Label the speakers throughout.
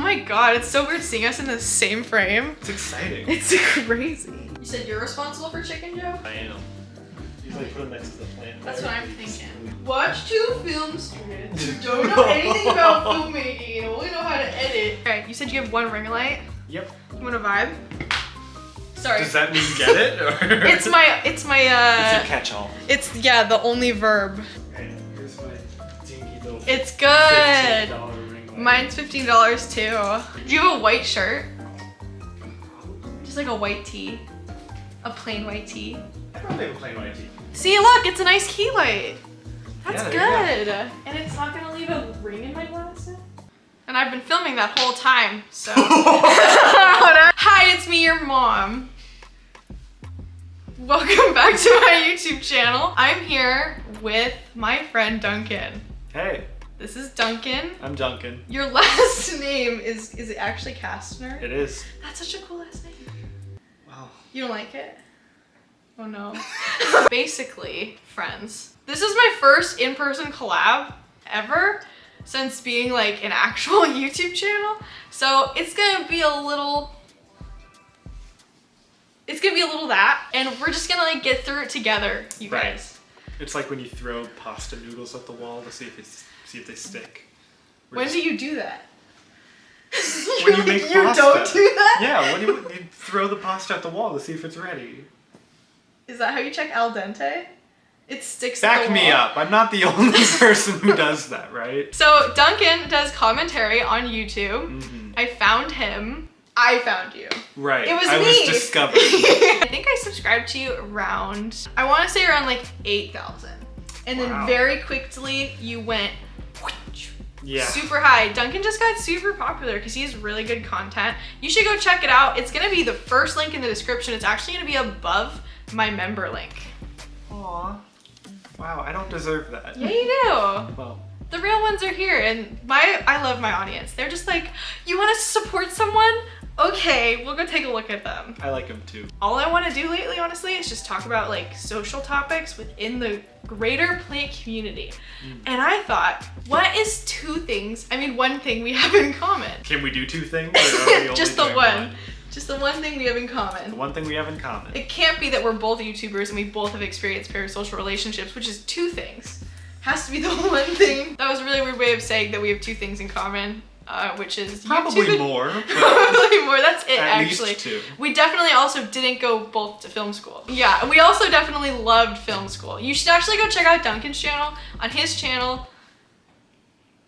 Speaker 1: my god, it's so weird seeing us in the same frame.
Speaker 2: It's exciting.
Speaker 1: It's crazy. You said you're responsible for Chicken Joe?
Speaker 2: I am. He's like put him next to the plant.
Speaker 1: That's what I'm thinking. Watch 2 film students who don't know anything about filmmaking and only know how to edit. Alright, you said you have 1 ring light?
Speaker 2: Yep.
Speaker 1: You want a vibe? Sorry.
Speaker 2: Does that mean get it? Or?
Speaker 1: It's my
Speaker 2: It's a catch-all.
Speaker 1: It's, yeah, the only verb.
Speaker 2: Okay, here's my dinky little
Speaker 1: It's good.
Speaker 2: $15 ring light.
Speaker 1: Mine's $15 too. Do you have a white shirt? Just like a white tee. A plain white tee.
Speaker 2: I probably have a plain white tee.
Speaker 1: See, look, it's a nice key light. That's
Speaker 2: Yeah,
Speaker 1: good. And it's not gonna leave a ring in my glasses. And I've been filming that whole time, so. Hi, it's me, your mom. Welcome back to my YouTube channel. I'm here with my friend Duncan.
Speaker 2: Hey.
Speaker 1: This is Duncan.
Speaker 2: I'm Duncan.
Speaker 1: Your last name is it actually Kastner?
Speaker 2: It is.
Speaker 1: That's such a cool last name.
Speaker 2: Wow.
Speaker 1: You don't like it? Oh no. Basically, friends, this is my first in-person collab ever since being like an actual YouTube channel. So it's gonna be a little that, and we're just gonna like get through it together, you
Speaker 2: Right.
Speaker 1: guys.
Speaker 2: It's like when you throw pasta noodles at the wall to see if they stick.
Speaker 1: When do you do that?
Speaker 2: When you make
Speaker 1: You
Speaker 2: pasta.
Speaker 1: don't do that?
Speaker 2: Yeah, when you throw the pasta at the wall to see if it's ready.
Speaker 1: Is that how you check al dente? It sticks at
Speaker 2: Back
Speaker 1: the
Speaker 2: me
Speaker 1: wall.
Speaker 2: up. I'm not the only person who does that, right?
Speaker 1: So Duncan does commentary on YouTube.
Speaker 2: Mm-hmm.
Speaker 1: I found him. I found you.
Speaker 2: Right.
Speaker 1: It was
Speaker 2: I
Speaker 1: me.
Speaker 2: was discovered.
Speaker 1: I think I subscribed to you around, I want to say around like 8,000. And then
Speaker 2: Wow.
Speaker 1: very quickly you went
Speaker 2: Yeah.
Speaker 1: super high. Duncan just got super popular because he has really good content. You should go check it out. It's going to be the first link in the description. It's actually going to be above my member link.
Speaker 2: Aw. Wow, I don't deserve that.
Speaker 1: Yeah, you do.
Speaker 2: Well,
Speaker 1: The real ones are here, and I love my audience. They're just like, you want us to support someone? Okay, we'll go take a look at them.
Speaker 2: I like him too.
Speaker 1: All I want to do lately, honestly, is just talk about like social topics within the greater plant community. And I thought, what is 2 things, one thing we have in common?
Speaker 2: Can we do 2 things? Or are we only
Speaker 1: Just the
Speaker 2: doing
Speaker 1: one. Just the one thing we have in common.
Speaker 2: The one thing we have in common.
Speaker 1: It can't be that we're both YouTubers and we both have experienced parasocial relationships, which is 2 things. Has to be the one thing. That was a really weird way of saying that we have 2 things in common, which is
Speaker 2: Probably
Speaker 1: YouTube.
Speaker 2: more. But
Speaker 1: Probably more. That's it,
Speaker 2: at
Speaker 1: actually.
Speaker 2: least 2.
Speaker 1: We definitely also didn't go both to film school. Yeah, and we also definitely loved film school. You should actually go check out Duncan's channel. On his channel,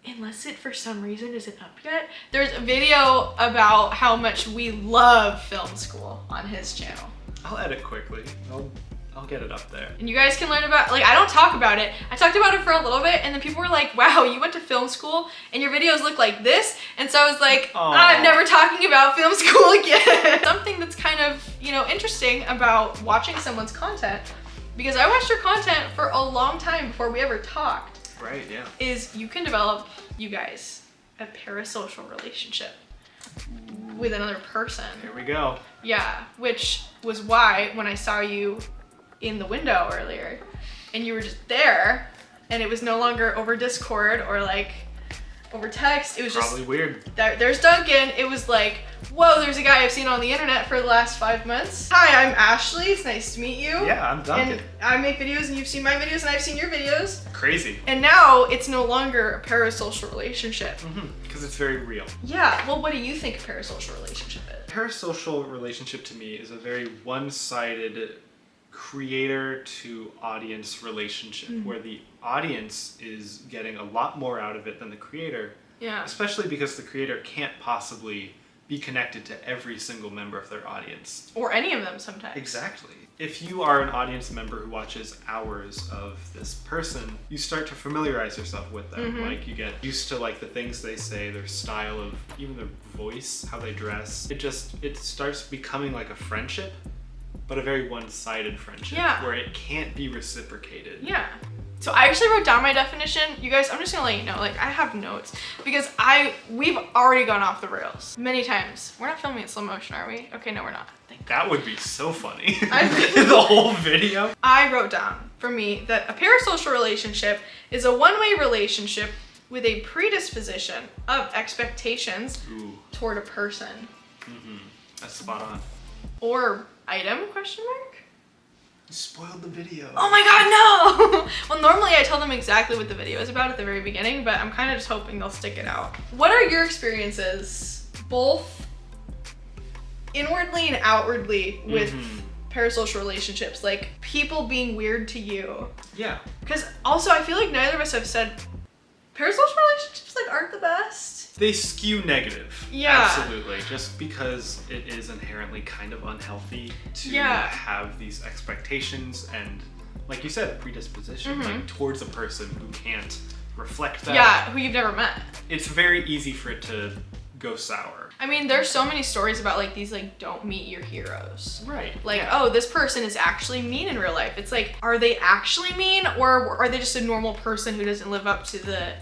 Speaker 1: unless it for some reason isn't up yet, there's a video about how much we love film school on his channel.
Speaker 2: I'll edit quickly. I'll get it up there.
Speaker 1: And you guys can learn about, like, I don't talk about it. I talked about it for a little bit, and then people were like, wow, you went to film school and your videos look like this. And so I was like, I'm never talking about film school again. Something that's kind of, interesting about watching someone's content, because I watched your content for a long time before we ever talked.
Speaker 2: Right, yeah.
Speaker 1: Is you can develop, you guys, a parasocial relationship with another person.
Speaker 2: Here we go.
Speaker 1: Yeah, which was why when I saw you in the window earlier and you were just there and it was no longer over Discord or like over text, it was
Speaker 2: Probably weird.
Speaker 1: there's Duncan. It was like, whoa, there's a guy I've seen on the internet for the last 5 months. Hi, I'm Ashley. It's nice to meet you.
Speaker 2: Yeah, I'm Duncan.
Speaker 1: And I make videos and you've seen my videos and I've seen your videos.
Speaker 2: Crazy.
Speaker 1: And now it's no longer a parasocial relationship.
Speaker 2: Because it's very real.
Speaker 1: Yeah, well, what do you think a parasocial relationship is?
Speaker 2: Parasocial relationship to me is a very one-sided creator to audience relationship where the audience is getting a lot more out of it than the creator.
Speaker 1: Yeah.
Speaker 2: Especially because the creator can't possibly be connected to every single member of their audience.
Speaker 1: Or any of them sometimes.
Speaker 2: Exactly. If you are an audience member who watches hours of this person, you start to familiarize yourself with them. Like you get used to like the things they say, their style of even their voice, how they dress. It starts becoming like a friendship, but a very one-sided friendship.
Speaker 1: Yeah.
Speaker 2: Where it can't be reciprocated.
Speaker 1: Yeah. So I actually wrote down my definition. You guys, I'm just gonna let you know, like I have notes because we've already gone off the rails many times. We're not filming in slow motion, are we? Okay, no, we're not. Thank God.
Speaker 2: That would be so funny.
Speaker 1: I-
Speaker 2: The whole video.
Speaker 1: I wrote down for me that a parasocial relationship is a one-way relationship with a predisposition of expectations toward a person.
Speaker 2: That's spot on.
Speaker 1: Or item, question mark?
Speaker 2: You spoiled the video.
Speaker 1: Oh my god, no! Well, normally I tell them exactly what the video is about at the very beginning, but I'm kind of just hoping they'll stick it out. What are your experiences, both inwardly and outwardly, with parasocial relationships? Like, people being weird to you?
Speaker 2: Yeah.
Speaker 1: Because also, I feel like neither of us have said parasocial relationships, like, aren't the best.
Speaker 2: They skew negative.
Speaker 1: Yeah.
Speaker 2: Absolutely. Just because it is inherently kind of unhealthy to have these expectations and, like you said, predisposition like towards a person who can't reflect that.
Speaker 1: Yeah, who you've never met.
Speaker 2: It's very easy for it to go sour.
Speaker 1: I mean, there's so many stories about like these like don't meet your heroes.
Speaker 2: Right.
Speaker 1: Like, oh, this person is actually mean in real life. It's like, are they actually mean, or are they just a normal person who doesn't live up to the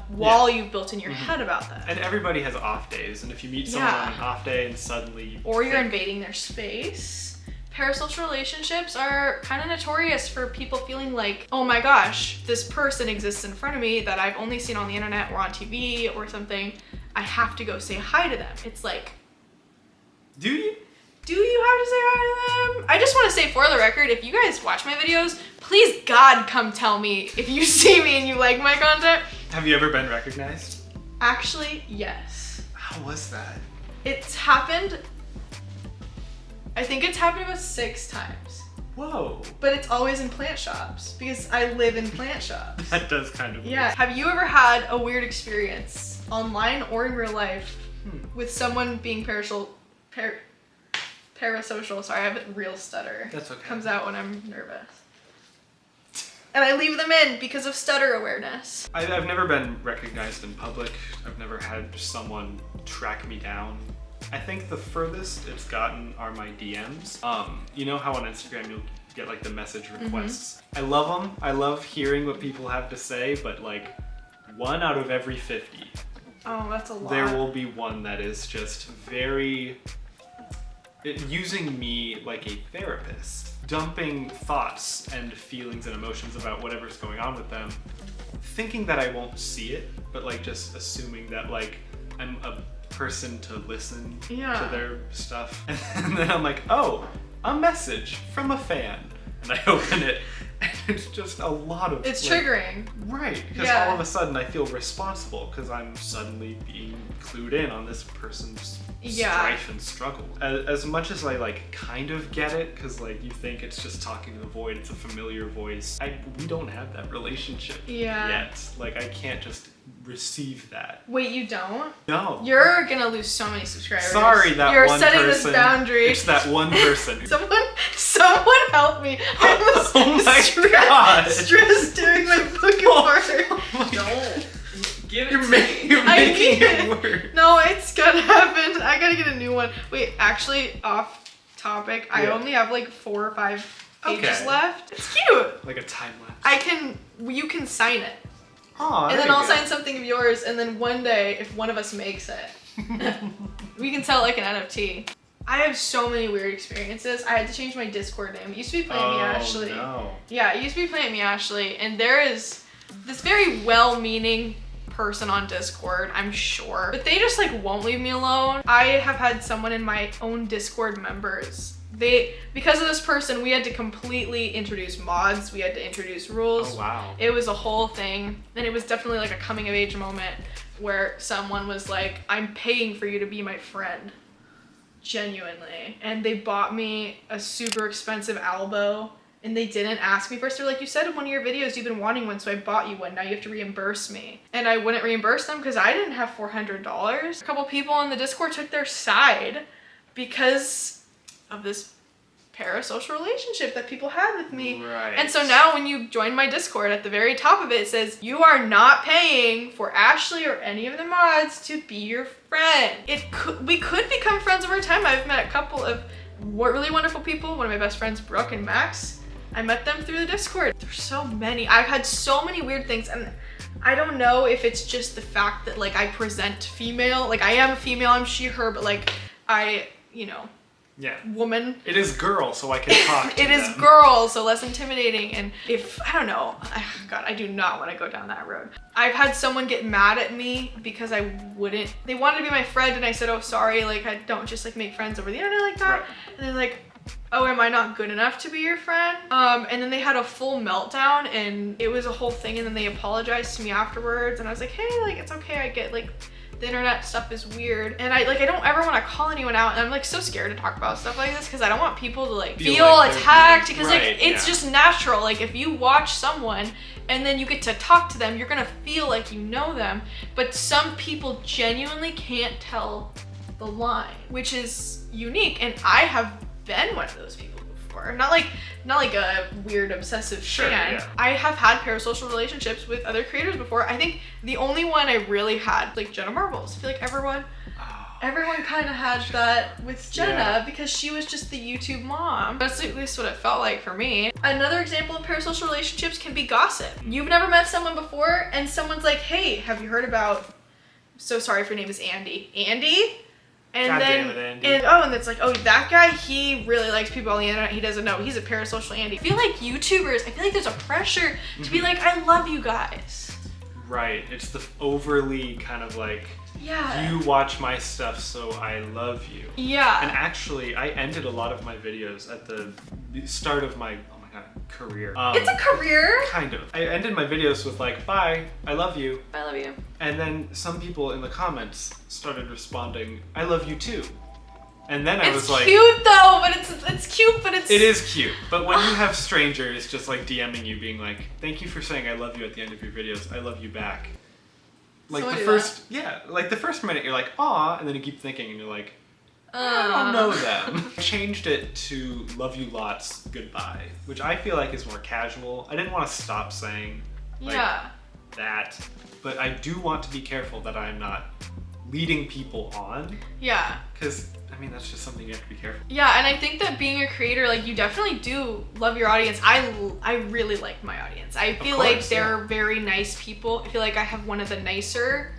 Speaker 1: wall you've built in your head about them?
Speaker 2: And everybody has off days, and if you meet someone on an off day and suddenly
Speaker 1: or you're invading their space. Parasocial relationships are kind of notorious for people feeling like, oh my gosh, this person exists in front of me that I've only seen on the internet or on TV or something. I have to go say hi to them. It's like,
Speaker 2: do you?
Speaker 1: Do you have to say hi to them? I just want to say for the record, if you guys watch my videos, please God come tell me if you see me and you like my content.
Speaker 2: Have you ever been recognized?
Speaker 1: Actually, yes.
Speaker 2: How was that?
Speaker 1: It's happened, I think it's happened about 6 times.
Speaker 2: Whoa.
Speaker 1: But it's always in plant shops because I live in plant shops.
Speaker 2: That does kind of
Speaker 1: Yeah. Have you ever had a weird experience online or in real life with someone being parasocial? Sorry, I have a real stutter.
Speaker 2: That's okay.
Speaker 1: Comes out when I'm nervous. And I leave them in because of stutter awareness.
Speaker 2: I've never been recognized in public. I've never had someone track me down. I think the furthest it's gotten are my DMs. You know how on Instagram you'll get like the message requests? I love them. I love hearing what people have to say, but like 1 out of every 50.
Speaker 1: Oh, that's a lot.
Speaker 2: There will be one that is just very... using me like a therapist, dumping thoughts and feelings and emotions about whatever's going on with them, thinking that I won't see it, but like just assuming that like I'm a person to listen to their stuff. And then I'm like, oh, a message from a fan. And I open it and it's just a lot of...
Speaker 1: It's
Speaker 2: like,
Speaker 1: triggering.
Speaker 2: Right, because all of a sudden I feel responsible because I'm suddenly being clued in on this person's strife and struggle. As much as I like kind of get it, because like you think it's just talking to the void, it's a familiar voice. We don't have that relationship yet. Like I can't just receive that.
Speaker 1: Wait, you don't?
Speaker 2: No.
Speaker 1: You're gonna lose so many subscribers.
Speaker 2: Sorry, that
Speaker 1: You're
Speaker 2: one
Speaker 1: setting
Speaker 2: person.
Speaker 1: this boundary.
Speaker 2: It's that one person.
Speaker 1: Someone help me.
Speaker 2: Oh my God.
Speaker 1: Stressed doing my book part.
Speaker 2: Don't.
Speaker 3: Give it
Speaker 2: You're
Speaker 3: to
Speaker 2: making it worse.
Speaker 1: No, it's gonna happen. I gotta get a new one. Wait, actually, off topic. I only have like 4 or 5 pages left. It's cute.
Speaker 2: Like a time lapse.
Speaker 1: You can sign it.
Speaker 2: Aw,
Speaker 1: and then I'll sign something of yours, and then one day, if one of us makes it, we can sell it like an NFT. I have so many weird experiences. I had to change my Discord name. It used to be Plant Me Ashley.
Speaker 2: No.
Speaker 1: Yeah, it used to be Plant Me Ashley, and there is this very well-meaning person on Discord, I'm sure, but they just like won't leave me alone. I have had someone in my own Discord members. Because of this person, we had to completely introduce mods. We had to introduce rules.
Speaker 2: Oh, wow.
Speaker 1: It was a whole thing. And it was definitely like a coming of age moment where someone was like, I'm paying for you to be my friend. Genuinely. And they bought me a super expensive Albo. And they didn't ask me first. They're like, you said in one of your videos you've been wanting one, so I bought you one. Now you have to reimburse me. And I wouldn't reimburse them because I didn't have $400. A couple people on the Discord took their side because of this parasocial relationship that people had with me.
Speaker 2: Right.
Speaker 1: And so now when you join my Discord, at the very top of it says, you are not paying for Ashley or any of the mods to be your friend. We could become friends over time. I've met a couple of really wonderful people. One of my best friends, Brooke and Max. I met them through the Discord. There's so many. I've had so many weird things, and I don't know if it's just the fact that like I present female. Like I am a female, I'm she, her, but like woman.
Speaker 2: It is girl, so I can talk to
Speaker 1: It is
Speaker 2: them.
Speaker 1: girl, so less intimidating. And if, I don't know, God, I do not want to go down that road. I've had someone get mad at me because they wanted to be my friend and I said, oh, sorry, like I don't just like make friends over the internet like that.
Speaker 2: Right.
Speaker 1: And they're like, oh, am I not good enough to be your friend? And then they had a full meltdown and it was a whole thing, and then they apologized to me afterwards and I was like, hey, like it's okay, I get like the internet stuff is weird, and I don't ever want to call anyone out, and I'm like so scared to talk about stuff like this because I don't want people to like feel like attacked, because like it's just natural. Like if you watch someone and then you get to talk to them, you're gonna feel like you know them, but some people genuinely can't tell the line, which is unique, and I have been one of those people before. Not like a weird obsessive fan.
Speaker 2: Yeah.
Speaker 1: I have had parasocial relationships with other creators before. I think the only one I really had, like Jenna Marbles. I feel like everyone kind of had that with Jenna because she was just the YouTube mom. That's at least what it felt like for me. Another example of parasocial relationships can be gossip. You've never met someone before and someone's like, hey, have you heard about, so sorry if your name is Andy. Andy? And
Speaker 2: God
Speaker 1: then,
Speaker 2: damn it, Andy.
Speaker 1: and it's like, oh, that guy, he really likes people on the internet. He doesn't know. He's a parasocial Andy. I feel like YouTubers, I feel like there's a pressure to be like, I love you guys.
Speaker 2: Right. It's the overly kind of like, you watch my stuff, so I love you.
Speaker 1: Yeah.
Speaker 2: And actually, I ended a lot of my videos at the start of my, career.
Speaker 1: It's a career.
Speaker 2: Kind of. I ended my videos with like, bye, I love you.
Speaker 1: I love you.
Speaker 2: And then some people in the comments started responding, I love you too. And then I was like,
Speaker 1: it's cute though, but it's cute, but it's...
Speaker 2: It is cute. But when you have strangers just like DMing you being like, thank you for saying I love you at the end of your videos, I love you back. Like the first minute you're like, aw, and then you keep thinking and you're like, I don't know them. I changed it to love you lots, goodbye, which I feel like is more casual. I didn't want to stop saying that, but I do want to be careful that I'm not leading people on. Yeah. Because, I mean, that's just something you have to be careful.
Speaker 1: Yeah, and I think that being a creator, like, you definitely do love your audience. I really like my audience. I feel like they're very nice people. I feel like I have one of the nicer,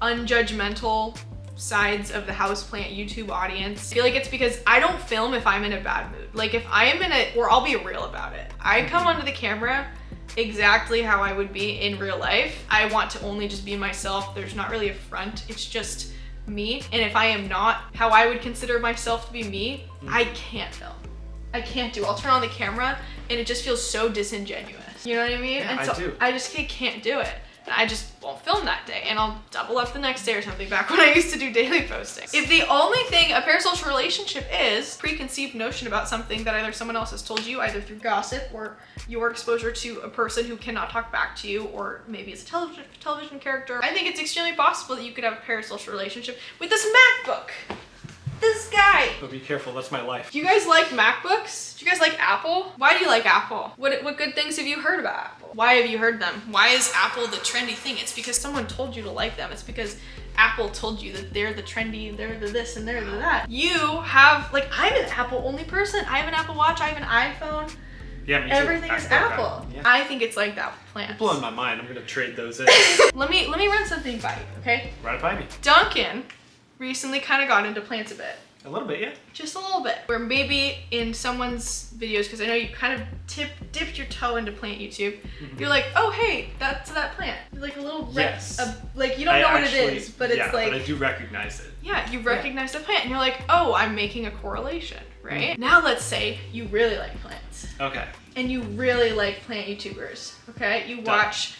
Speaker 1: unjudgmental sides of the Houseplant YouTube audience. I feel like it's because I don't film if I'm in a bad mood. Like if I am or I'll be real about it. I come onto the camera exactly how I would be in real life. I want to only just be myself. There's not really a front. It's just me. And if I am not how I would consider myself to be me, I can't film. I can't do. I'll turn on the camera and it just feels so disingenuous. You know what I mean?
Speaker 2: Yeah,
Speaker 1: and so
Speaker 2: I do.
Speaker 1: I just can't do it. I just won't film that day, and I'll double up the next day or something, back when I used to do daily posting. If the only thing a parasocial relationship is preconceived notion about something that either someone else has told you, either through gossip or your exposure to a person who cannot talk back to you, or maybe it's a television character, I think it's extremely possible that you could have a parasocial relationship with this MacBook. This guy.
Speaker 2: But be careful, that's my life.
Speaker 1: Do you guys like MacBooks? Do you guys like Apple? Why do you like Apple? What good things have you heard about Apple? Why have you heard them? Why is Apple the trendy thing? It's because someone told you to like them. It's because Apple told you that they're the trendy, they're the this and they're the that. You have, like, I'm an Apple only person. I have an Apple Watch, I have an iPhone.
Speaker 2: Yeah, me too.
Speaker 1: Everything is Apple. Yeah. I think it's like that with plants.
Speaker 2: You're blowing my mind. I'm gonna trade those in.
Speaker 1: Let me run something by you, okay?
Speaker 2: Run it by me.
Speaker 1: Duncan recently kind of got into plants a bit.
Speaker 2: A little bit, yeah.
Speaker 1: Just a little bit. Or maybe in someone's videos, because I know you kind of dipped your toe into plant YouTube. You're like, oh hey, that's that plant. Like a little like you don't know what it is, but it's like.
Speaker 2: But I do recognize it.
Speaker 1: Yeah, you recognize the plant, and you're like, oh, I'm making a correlation, right? Now let's say you really like plants.
Speaker 2: Okay.
Speaker 1: And you really like plant YouTubers. Okay, you watch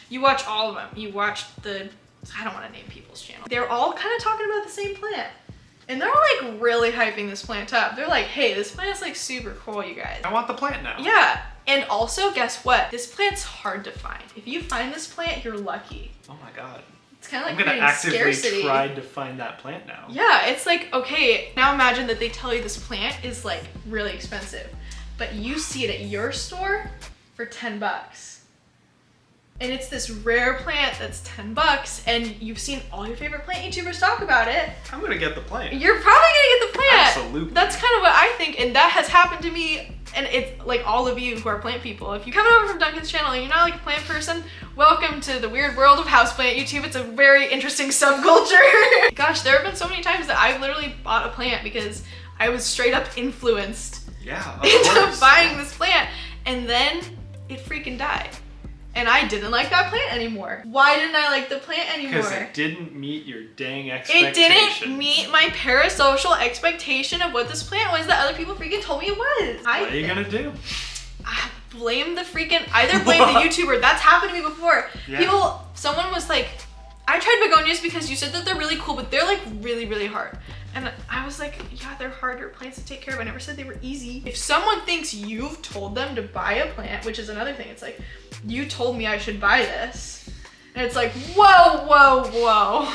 Speaker 1: all of them. You watch I don't want to name people's channel. They're all kind of talking about the same plant. And they're like really hyping this plant up. They're like, hey, this plant's like super cool, you guys.
Speaker 2: I want the plant now.
Speaker 1: Yeah. And also, guess what? This plant's hard to find. If you find this plant, you're lucky.
Speaker 2: Oh my God.
Speaker 1: It's kind of like
Speaker 2: I'm gonna actively
Speaker 1: scarcity.
Speaker 2: try to find that plant now.
Speaker 1: Yeah, it's like, okay, now imagine that they tell you this plant is like really expensive, but you see it at your store for $10. And it's this rare plant that's $10, and you've seen all your favorite plant YouTubers talk about it.
Speaker 2: I'm gonna get the plant.
Speaker 1: You're probably gonna get the plant.
Speaker 2: Absolutely.
Speaker 1: That's kind of what I think, and that has happened to me, and it's like all of you who are plant people. If you're coming over from Duncan's channel and you're not like a plant person, welcome to the weird world of houseplant YouTube. It's a very interesting subculture. Gosh, there have been so many times that I've literally bought a plant because I was straight up influenced
Speaker 2: into
Speaker 1: buying this plant, and then it freaking died. And I didn't like that plant anymore. Why didn't I like the plant anymore?
Speaker 2: Because it didn't meet your dang expectations.
Speaker 1: It didn't meet my parasocial expectation of what this plant was that other people freaking told me it was.
Speaker 2: What are you gonna do?
Speaker 1: I blame the freaking, either blame the YouTuber. That's happened to me before.
Speaker 2: Yeah.
Speaker 1: Someone was like, I tried begonias because you said that they're really cool, but they're like really, really hard. And I was like, yeah, they're harder plants to take care of. I never said they were easy. If someone thinks you've told them to buy a plant, which is another thing, it's like, you told me I should buy this. And it's like, whoa, whoa, whoa.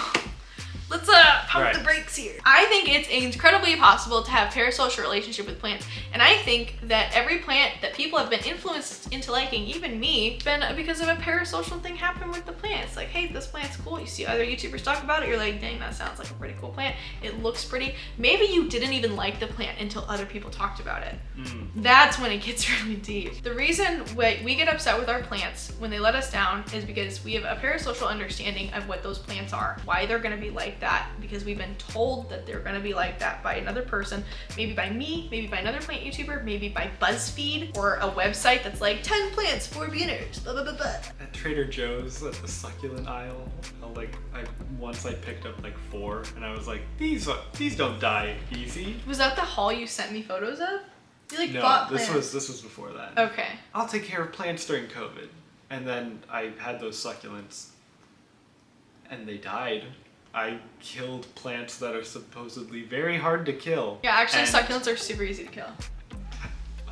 Speaker 1: Let's pump the brakes here. I think it's incredibly possible to have parasocial relationship with plants. And I think that every plant that people have been influenced into liking, even me, it's been because of a parasocial thing happened with the plant. It's like, hey, this plant's cool. You see other YouTubers talk about it. You're like, dang, that sounds like a pretty cool plant. It looks pretty. Maybe you didn't even like the plant until other people talked about it. That's when it gets really deep. The reason we get upset with our plants when they let us down is because we have a parasocial understanding of what those plants are, why they're gonna be like that, because we've been told that they're gonna be like that by another person, maybe by me, maybe by another plant YouTuber, maybe by BuzzFeed or a website that's like 10 plants for beginners, blah, blah, blah, blah.
Speaker 2: At Trader Joe's at the succulent aisle, once I picked up like 4 and I was like, these don't die easy.
Speaker 1: Was that the haul you sent me photos of? You
Speaker 2: No,
Speaker 1: bought
Speaker 2: this
Speaker 1: plants.
Speaker 2: was before that.
Speaker 1: Okay.
Speaker 2: I'll take care of plants during COVID. And then I had those succulents and they died. I killed plants that are supposedly very hard to kill.
Speaker 1: Yeah, actually
Speaker 2: and
Speaker 1: succulents are super easy to kill.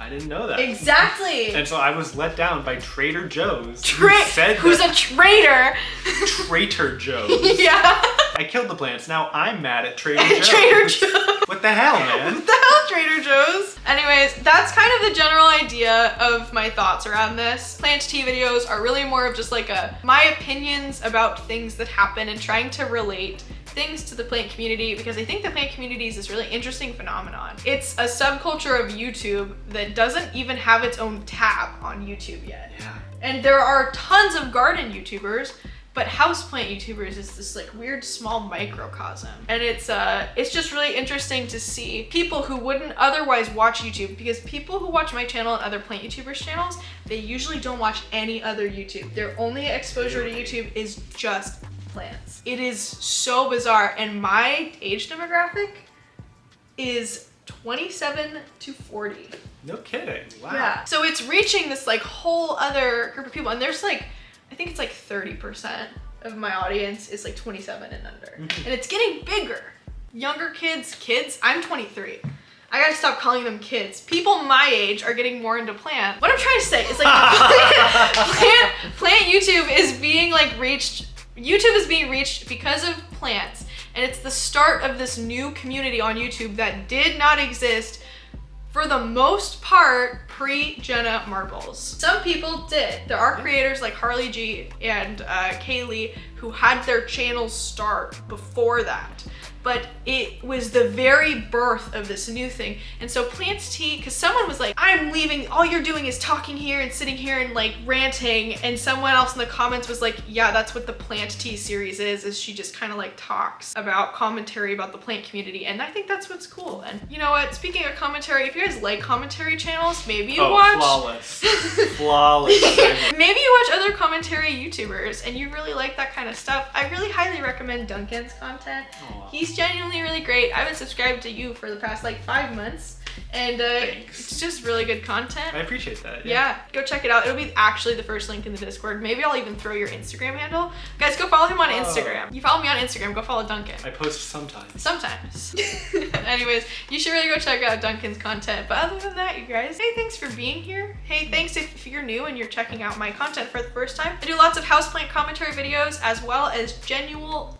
Speaker 2: I didn't know that.
Speaker 1: Exactly.
Speaker 2: And so I was let down by Trader Joe's.
Speaker 1: Who's a traitor?
Speaker 2: Trader Joe's.
Speaker 1: Yeah.
Speaker 2: I killed the plants. Now I'm mad at Trader Joe's.
Speaker 1: Trader Joe's.
Speaker 2: What the hell, man?
Speaker 1: What the hell, Trader Joe's? Anyways, that's kind of the general idea of my thoughts around this. PlanTEA videos are really more of just like my opinions about things that happen and trying to relate things to the plant community, because I think the plant community is this really interesting phenomenon. It's a subculture of YouTube that doesn't even have its own tab on YouTube yet.
Speaker 2: Yeah.
Speaker 1: And there are tons of garden YouTubers, but houseplant YouTubers is this like weird small microcosm. And it's just really interesting to see people who wouldn't otherwise watch YouTube, because people who watch my channel and other plant YouTubers channels, they usually don't watch any other YouTube. Their only exposure to YouTube is just plants. It is so bizarre, and my age demographic is 27 to 40.
Speaker 2: No kidding. Wow.
Speaker 1: Yeah. So it's reaching this like whole other group of people, and there's like, I think it's like 30% of my audience is like 27 and under. And it's getting bigger. Younger kids, I'm 23. I gotta stop calling them kids. People my age are getting more into plant. What I'm trying to say is like plant YouTube is being like reached. YouTube is being reached because of plants, and it's the start of this new community on YouTube that did not exist for the most part pre-Jenna Marbles. Some people did. There are creators like Harley G and Kaylee who had their channels start before that. But it was the very birth of this new thing. And so PlanTEA, because someone was like, I'm leaving, all you're doing is talking here and sitting here and like ranting. And someone else in the comments was like, yeah, that's what the PlanTEA series is she just kind of like talks about commentary about the plant community. And I think that's what's cool. And you know what, speaking of commentary, if you guys like commentary channels, maybe you watch.
Speaker 2: Flawless. Flawless.
Speaker 1: Maybe you watch other commentary YouTubers and you really like that kind of stuff. I really highly recommend Duncan's content.
Speaker 2: Aww.
Speaker 1: He's genuinely really great. I've been subscribed to you for the past like 5 months, and it's just really good content.
Speaker 2: I appreciate that.
Speaker 1: Yeah, go check it out. It'll be actually the first link in the Discord. Maybe I'll even throw your Instagram handle. Guys, go follow him on Instagram. You follow me on Instagram, go follow Duncan.
Speaker 2: I post sometimes.
Speaker 1: Sometimes. Anyways, you should really go check out Duncan's content. But other than that, you guys, hey, thanks for being here. Hey, thanks if you're new and you're checking out my content for the first time. I do lots of houseplant commentary videos as well as genuine.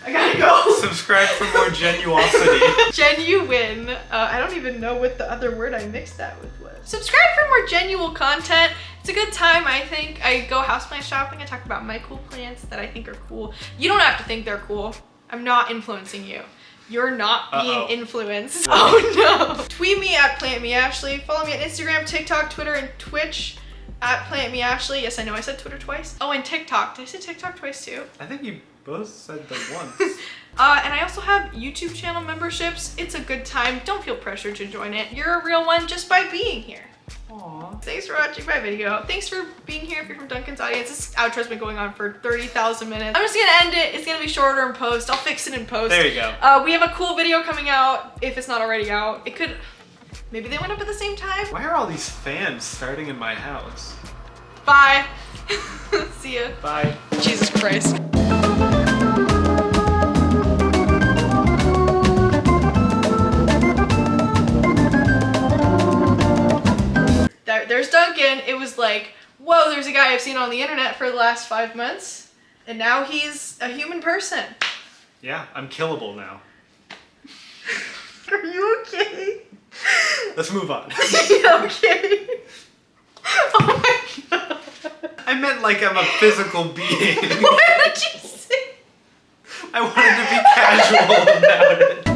Speaker 1: I gotta go.
Speaker 2: Subscribe for more genuosity.
Speaker 1: Genuine. I don't even know what the other word I mixed that with was. Subscribe for more genuine content. It's a good time, I think. I go houseplant shopping. I talk about my cool plants that I think are cool. You don't have to think they're cool. I'm not influencing you. You're not being influenced. Oh no. Tweet me at PlantMeAshley. Follow me on Instagram, TikTok, Twitter, and Twitch. At PlanTEA Ashley. Yes, I know I said Twitter twice. Oh, and TikTok. Did I say TikTok twice too?
Speaker 2: I think you both said them once.
Speaker 1: And I also have YouTube channel memberships. It's a good time. Don't feel pressured to join it. You're a real one just by being here.
Speaker 2: Aww.
Speaker 1: Thanks for watching my video. Thanks for being here if you're from Duncan's audience. This outro's been going on for 30,000 minutes. I'm just gonna end it. It's gonna be shorter in post. I'll fix it in post.
Speaker 2: There you go.
Speaker 1: We have a cool video coming out, if it's not already out. It could, maybe they went up at the same time.
Speaker 2: Why are all these fans starting in my house?
Speaker 1: Bye. See ya.
Speaker 2: Bye.
Speaker 1: Jesus Christ. There's Duncan. It was like, whoa, there's a guy I've seen on the internet for the last 5 months, and now he's a human person.
Speaker 2: Yeah, I'm killable now.
Speaker 1: Are you okay?
Speaker 2: Let's move on.
Speaker 1: Okay. Oh my god.
Speaker 2: I meant like I'm a physical being.
Speaker 1: What did you say?
Speaker 2: I wanted to be casual about it.